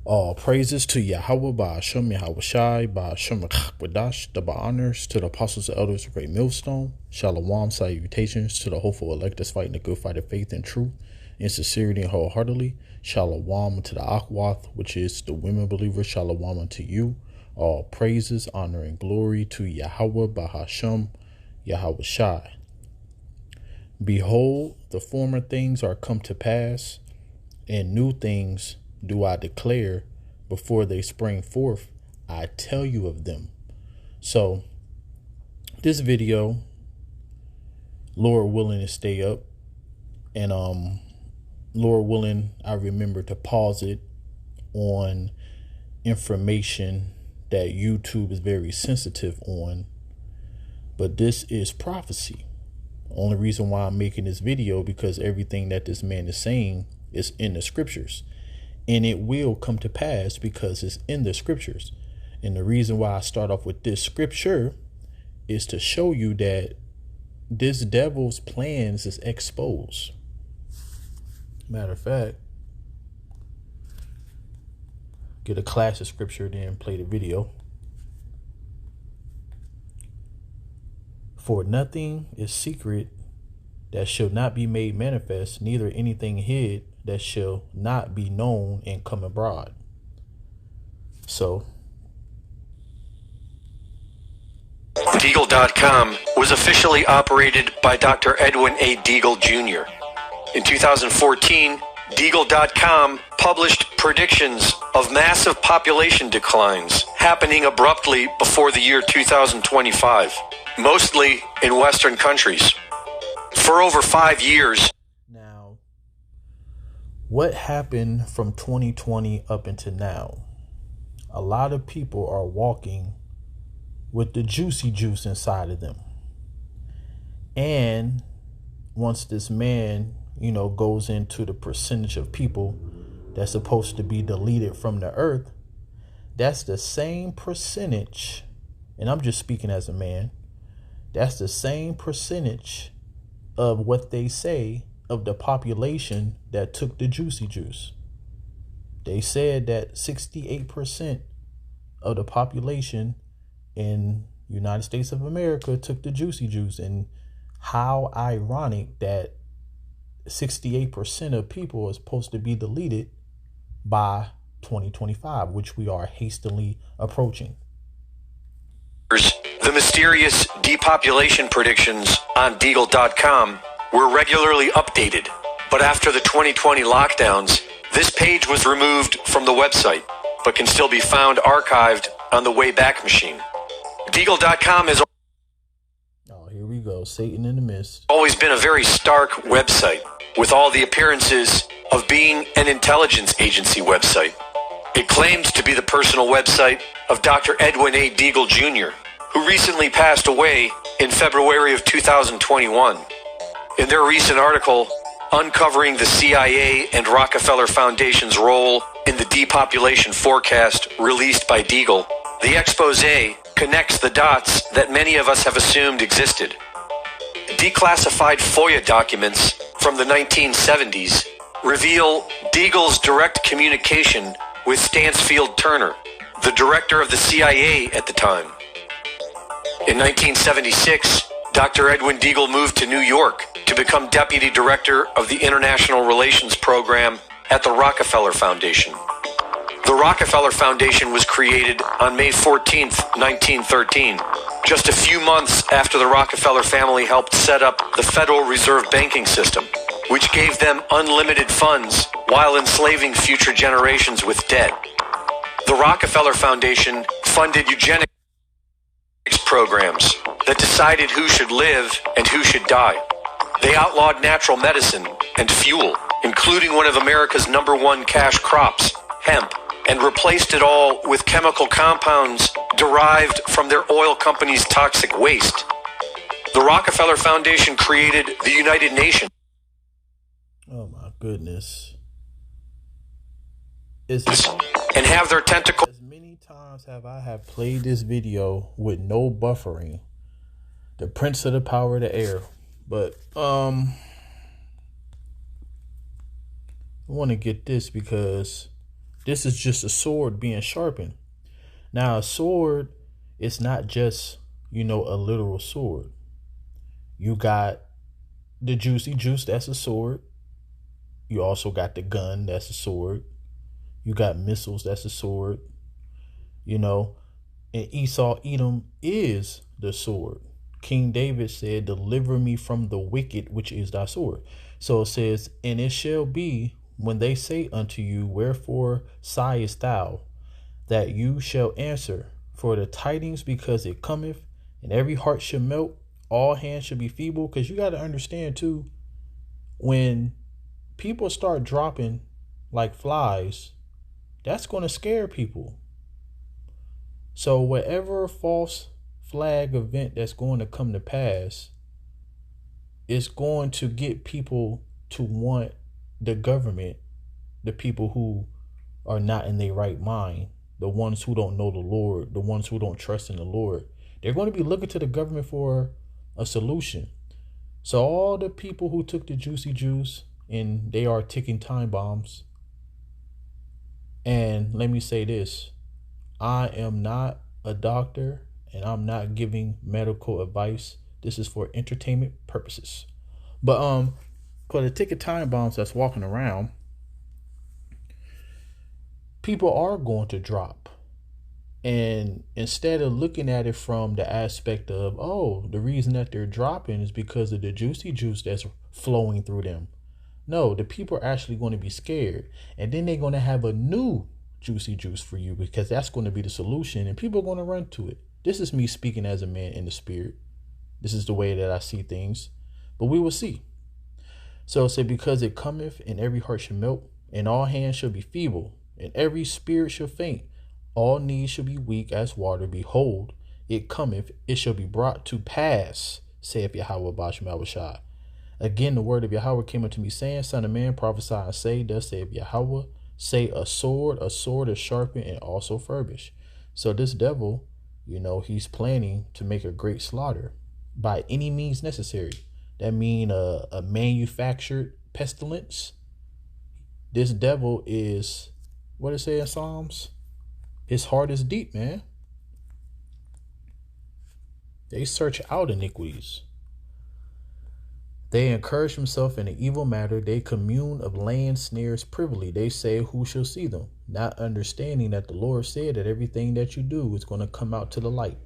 All praises to Yahweh Ba'ashem Yahweh Shai Ba'ashem Kwadash, double honors to the apostles and elders of Great Millstone. Shalom, salutations to the hopeful elect that's fighting the good fight of faith and truth, in sincerity and wholeheartedly. Shalom to the Akwath, which is the women believers. Shalom unto you. All praises, honor, and glory to Yahweh Ba'ashem Yahweh Shai. Behold, the former things are come to pass, and new things do I declare before they spring forth. I tell you of them. So this video, Lord willing, to stay up, and Lord willing, I remember to pause it on information that YouTube is very sensitive on. But this is prophecy. Only reason why I'm making this video, because everything that this man is saying is in the scriptures. And it will come to pass because it's in the scriptures. And the reason why I start off with this scripture is to show you that this devil's plans is exposed. Matter of fact, get a class of scripture, then play the video. For nothing is secret that shall not be made manifest, neither anything hid that shall not be known and come abroad. So Deagle.com was officially operated by Dr. Edwin A. Deagle Jr. In 2014, Deagle.com published predictions of massive population declines happening abruptly before the year 2025, mostly in Western countries. For over 5 years. Now, what happened from 2020 up until now? A lot of people are walking with the juicy juice inside of them. And once this man, goes into the percentage of people that's supposed to be deleted from the earth, that's the same percentage, and I'm just speaking as a man, that's the same percentage of what they say of the population that took the juicy juice. They said that 68% of the population in United States of America took the juicy juice. And how ironic that 68% of people are supposed to be deleted by 2025, which we are hastily approaching. The mysterious depopulation predictions on Deagle.com were regularly updated, but after the 2020 lockdowns, this page was removed from the website, but can still be found archived on the Wayback Machine. Deagle.com has here we go, Satan in the midst. Always been a very stark website, with all the appearances of being an intelligence agency website. It claims to be the personal website of Dr. Edwin A. Deagle Jr., who recently passed away in February of 2021. In their recent article, uncovering the CIA and Rockefeller Foundation's role in the depopulation forecast released by Deagle, the expose connects the dots that many of us have assumed existed. Declassified FOIA documents from the 1970s reveal Deagle's direct communication with Stansfield Turner, the director of the CIA at the time. In 1976, Dr. Edwin Deagle moved to New York to become deputy director of the International Relations Program at the Rockefeller Foundation. The Rockefeller Foundation was created on May 14, 1913, just a few months after the Rockefeller family helped set up the Federal Reserve banking system, which gave them unlimited funds while enslaving future generations with debt. The Rockefeller Foundation funded eugenics programs that decided who should live and who should die. They outlawed natural medicine and fuel, including one of America's #1 cash crops, hemp, and replaced it all with chemical compounds derived from their oil company's toxic waste. The Rockefeller Foundation created the United Nations. Oh my goodness. And have their tentacles. As many times have played this video with no buffering. The Prince of the Power of the Air. But I want to get this because This is just a sword being sharpened. Now, a sword is not just, a literal sword. You got the juicy juice, that's a sword. You also got the gun, that's a sword. You got missiles, that's a sword. And Esau, Edom is the sword. King David said, deliver me from the wicked, which is thy sword. So it says, and it shall be when they say unto you, wherefore sighest thou, that you shall answer, for the tidings, because it cometh, and every heart shall melt, all hands shall be feeble. Because you got to understand too, when people start dropping like flies, that's going to scare people. So whatever false flag event that's going to come to pass is going to get people to want the government, the people who are not in their right mind, the ones who don't know the Lord, the ones who don't trust in the Lord. They're going to be looking to the government for a solution. So all the people who took the juicy juice, and they are ticking time bombs. And let me say this, I am not a doctor and I'm not giving medical advice. This is for entertainment purposes. But for the ticking time bombs that's walking around, people are going to drop. And instead of looking at it from the aspect of, oh, the reason that they're dropping is because of the juicy juice that's flowing through them. No, the people are actually going to be scared. And then they're going to have a new juicy juice for you, because that's going to be the solution. And people are going to run to it. This is me speaking as a man in the spirit. This is the way that I see things. But we will see. So it said, because it cometh, and every heart shall melt, and all hands shall be feeble, and every spirit shall faint. All knees shall be weak as water. Behold, it cometh, it shall be brought to pass, saith Yahweh Basham Shai. Again, the word of Yahweh came unto me, saying, Son of man, prophesy and say, thus saith Yahweh, say a sword is sharpened and also furbished. So this devil, he's planning to make a great slaughter by any means necessary. That mean a manufactured pestilence. This devil is, what it say in Psalms? His heart is deep, man. They search out iniquities. They encourage themselves in an evil matter. They commune of land snares privily. They say, who shall see them? Not understanding that the Lord said that everything that you do is going to come out to the light.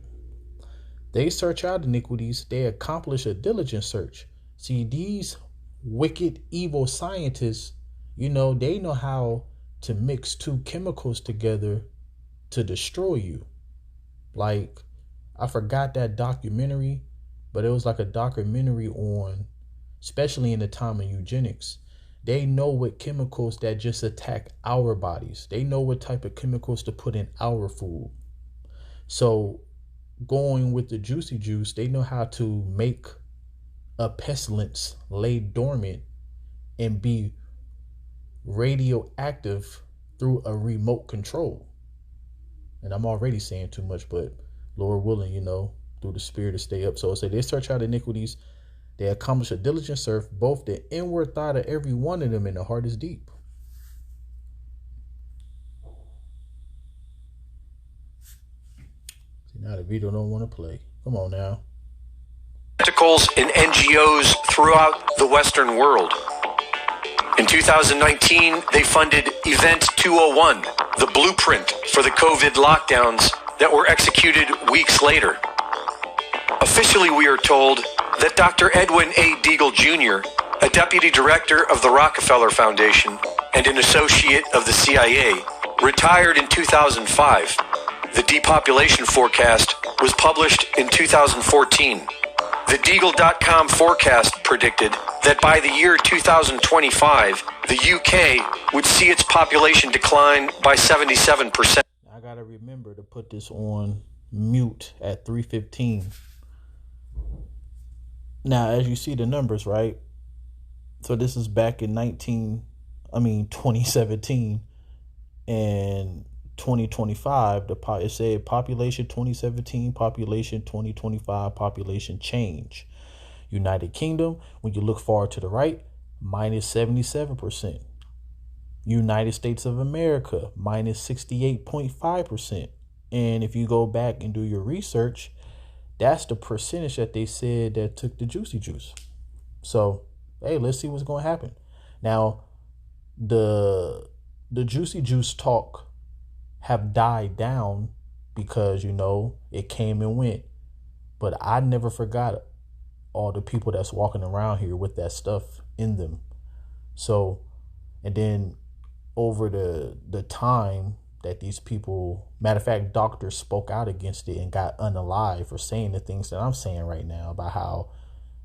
They search out iniquities. They accomplish a diligent search. See, these wicked, evil scientists, they know how to mix two chemicals together to destroy you. Like, I forgot that documentary, but it was like a documentary on, especially in the time of eugenics. They know what chemicals that just attack our bodies. They know what type of chemicals to put in our food. So going with the juicy juice, they know how to make a pestilence lay dormant and be radioactive through a remote control. And I'm already saying too much, but Lord willing, through the spirit to stay up. So it say they search out iniquities. They accomplish a diligent search. Both the inward thought of every one of them, and the heart is deep. See, now the video don't want to play. Come on now. Tentacles in NGOs throughout the Western world. In 2019, they funded Event 201, the blueprint for the COVID lockdowns that were executed weeks later. Officially, we are told that Dr. Edwin A. Deagle Jr., a deputy director of the Rockefeller Foundation and an associate of the CIA, retired in 2005. The depopulation forecast was published in 2014. The Deagle.com forecast predicted that by the year 2025, the UK would see its population decline by 77%. I got to remember to put this on mute at 3:15. Now, as you see the numbers, right? So this is back in 2017 and 2025. It said population 2017, population 2025, population change. United Kingdom, when you look far to the right, minus 77%. United States of America, minus 68.5%. And if you go back and do your research, that's the percentage that they said that took the Juicy Juice. So, hey, let's see what's going to happen. Now, the Juicy Juice talk have died down because, it came and went. But I never forgot all the people that's walking around here with that stuff in them. So, and then over the time that these people, matter of fact, doctors spoke out against it and got unalive for saying the things that I'm saying right now about how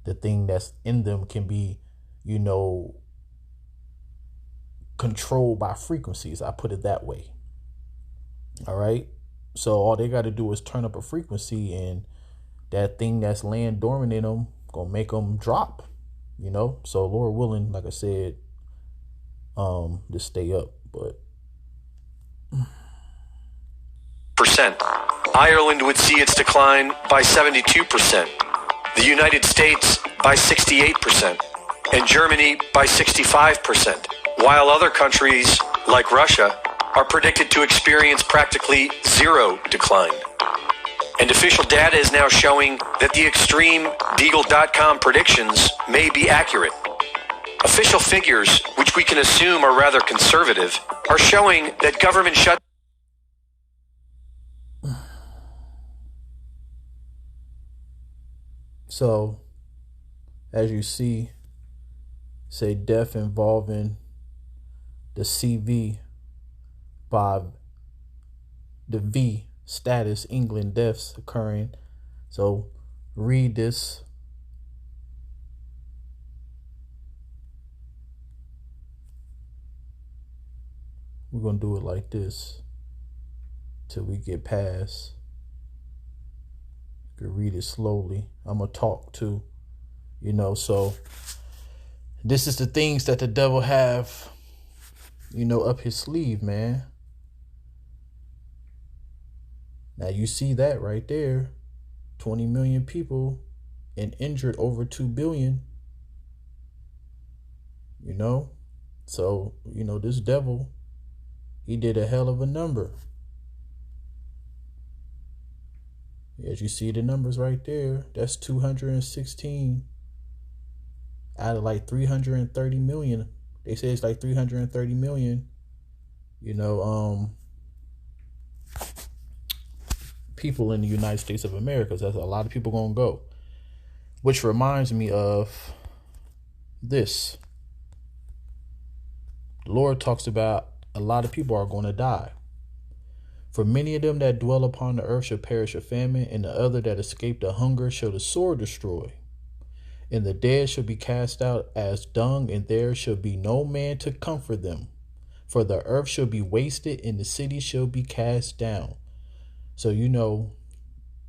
the thing that's in them can be, controlled by frequencies. I put it that way. All right. So all they got to do is turn up a frequency, and that thing that's laying dormant in them gonna make them drop. So Lord willing, like I said, just stay up. But Ireland would see its decline by 72%, the United States by 68%, and Germany by 65%, while other countries, like Russia, are predicted to experience practically zero decline. And official data is now showing that the extreme Deagle.com predictions may be accurate. Official figures, which we can assume are rather conservative, are showing that government shut. So, as you see, say death involving the CV by the V status, England deaths occurring. So read this. We're going to do it like this till we get past. You can read it slowly. I'm going to talk too, so this is the things that the devil have, up his sleeve, man. Now you see that right there, 20 million people and injured over 2 billion, so, this devil, he did a hell of a number. As you see the numbers right there, that's 216 out of like 330 million. They say it's like 330 million, people in the United States of America. So that's a lot of people gonna go. Which reminds me of this. The Lord talks about a lot of people are going to die. For many of them that dwell upon the earth shall perish of famine, and the other that escape the hunger shall the sword destroy. And the dead shall be cast out as dung, and there shall be no man to comfort them. For the earth shall be wasted, and the city shall be cast down. So,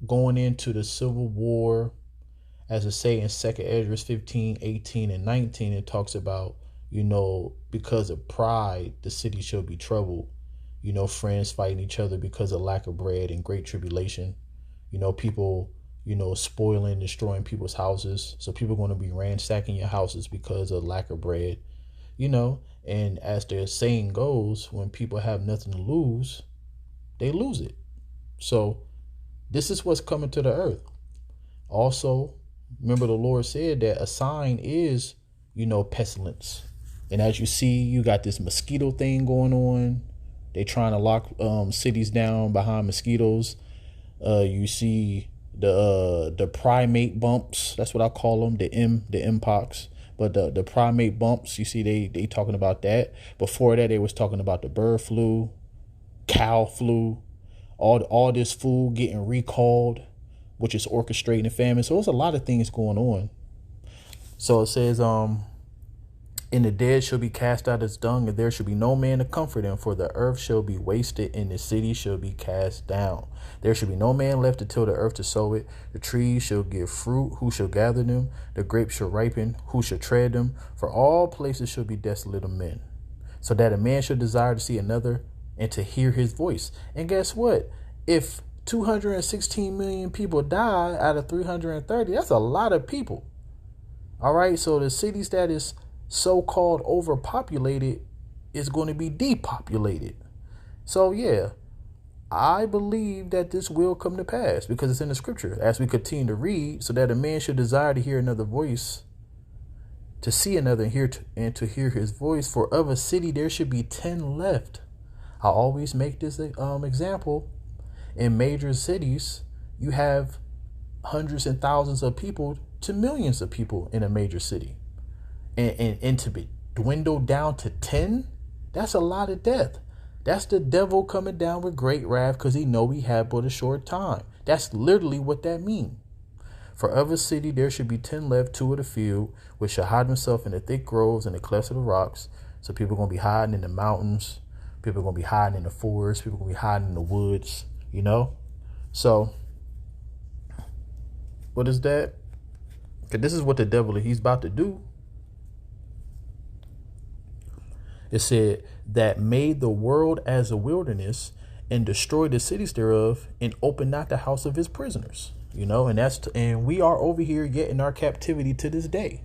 going into the Civil War, as it say in 2 Esdras 15, 18, and 19, it talks about, because of pride, the city shall be troubled. Friends fighting each other because of lack of bread and great tribulation. People, spoiling, destroying people's houses. So people are going to be ransacking your houses because of lack of bread, and as their saying goes, when people have nothing to lose, they lose it. So this is what's coming to the earth. Also, remember the Lord said that a sign is, pestilence. And as you see, you got this mosquito thing going on. They trying to lock cities down behind mosquitoes. You see the primate bumps. That's what I call them. The mpox. But the primate bumps, you see, they talking about that. Before that, they was talking about the bird flu, cow flu, all this food getting recalled, which is orchestrating the famine. So there's a lot of things going on. So it says, and the dead shall be cast out as dung, and there shall be no man to comfort them, for the earth shall be wasted, and the city shall be cast down. There shall be no man left to till the earth to sow it. The trees shall give fruit, who shall gather them? The grapes shall ripen, who shall tread them? For all places shall be desolate of men, so that a man shall desire to see another and to hear his voice. And guess what? If 216 million people die out of 330, that's a lot of people. All right, so the cities that is so-called overpopulated, is going to be depopulated. So yeah, I believe that this will come to pass because it's in the scripture as we continue to read, so that a man should desire to hear another voice, to see another and to hear his voice. For of a city there should be 10 left. I always make this example. In major cities, you have hundreds and thousands of people to millions of people in a major city. And to be dwindled down to 10, that's a lot of death. That's the devil coming down with great wrath because he know we have but a short time. That's literally what that means. For of a city there should be 10 left, 2 of the field, which shall hide himself in the thick groves and the clefts of the rocks. So people are going to be hiding in the mountains. People are going to be hiding in the forests. People are going to be hiding in the woods, you know? So what is that? Because this is what the devil, he's about to do. It said that made the world as a wilderness and destroyed the cities thereof and opened not the house of his prisoners. You know, and we are over here yet in our captivity to this day.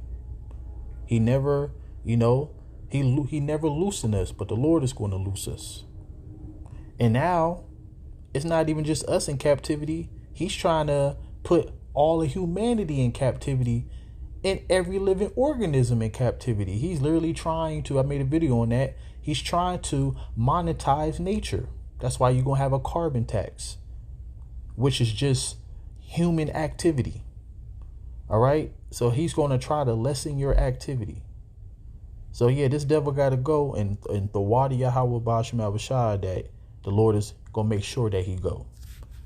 He never, he never loosened us, but the Lord is going to loose us. And now it's not even just us in captivity. He's trying to put all of humanity in captivity, and every living organism in captivity. He's literally trying to, I made a video on that. He's trying to monetize nature. That's why you're going to have a carbon tax, which is just human activity. All right. So he's going to try to lessen your activity. So yeah, this devil got to go, and the Wadi Yahweh Bashim Abishai, that the Lord is going to make sure that he go,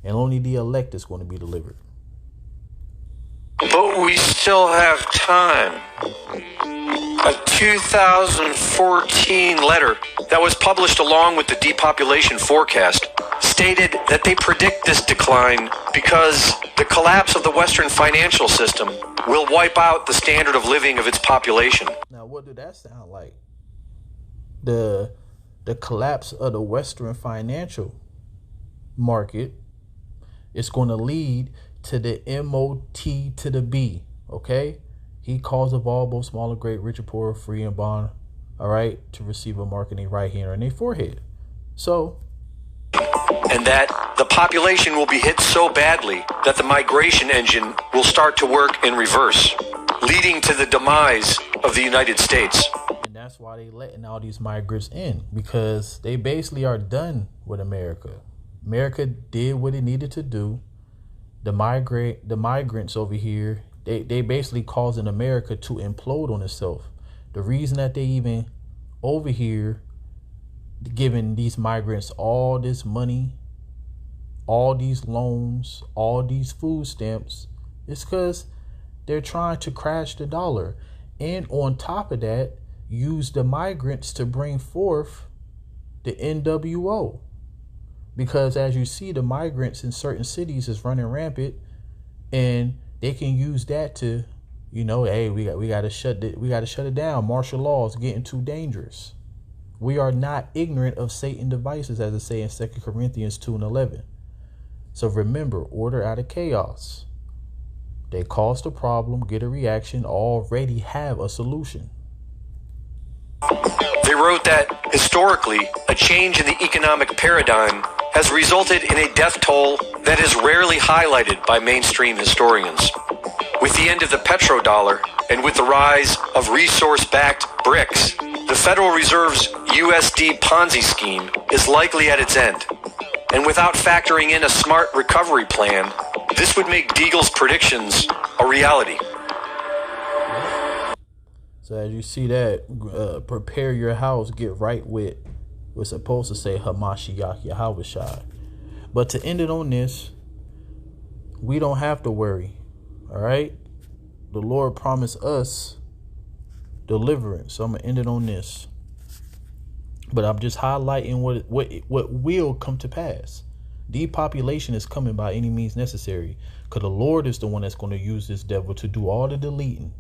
and only the elect is going to be delivered. But we still have time. A 2014 letter that was published along with the depopulation forecast stated that they predict this decline because the collapse of the Western financial system will wipe out the standard of living of its population. Now, what did that sound like? The collapse of the Western financial market is going to lead to the MOT to the B. Okay, he calls of all, both small and great, rich and poor, free and bond. All right, to receive a mark in their right hand or in their forehead. So, and that the population will be hit so badly that the migration engine will start to work in reverse, leading to the demise of the United States. And that's why they letting all these migrants in, because they basically are done with America. America did what it needed to do. The migrants over here, they basically causing America to implode on itself. The reason that they even over here giving these migrants all this money, all these loans, all these food stamps, is because they're trying to crash the dollar. And on top of that, use the migrants to bring forth the NWO. Because as you see, the migrants in certain cities is running rampant, and they can use that to, hey, we got to shut it down. Martial law is getting too dangerous. We are not ignorant of Satan's devices, as it say in 2 Corinthians 2:11. So remember, order out of chaos. They cause the problem, get a reaction, already have a solution. They wrote that historically, a change in the economic paradigm has resulted in a death toll that is rarely highlighted by mainstream historians. With the end of the petrodollar and with the rise of resource-backed BRICS, the Federal Reserve's USD Ponzi scheme is likely at its end. And without factoring in a smart recovery plan, this would make Deagle's predictions a reality. So as you see that, prepare your house, get right with, we're supposed to say Hamashiach Yahushua. But to end it on this, we don't have to worry. All right. The Lord promised us deliverance. So I'm gonna end it on this. But I'm just highlighting what will come to pass. Depopulation is coming by any means necessary, because the Lord is the one that's going to use this devil to do all the deleting.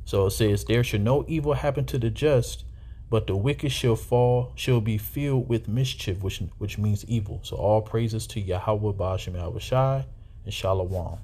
So it says, there shall no evil happen to the just, but the wicked shall be filled with mischief, which means evil. So all praises to Yahweh Ba'ashem Abishai and Shalom.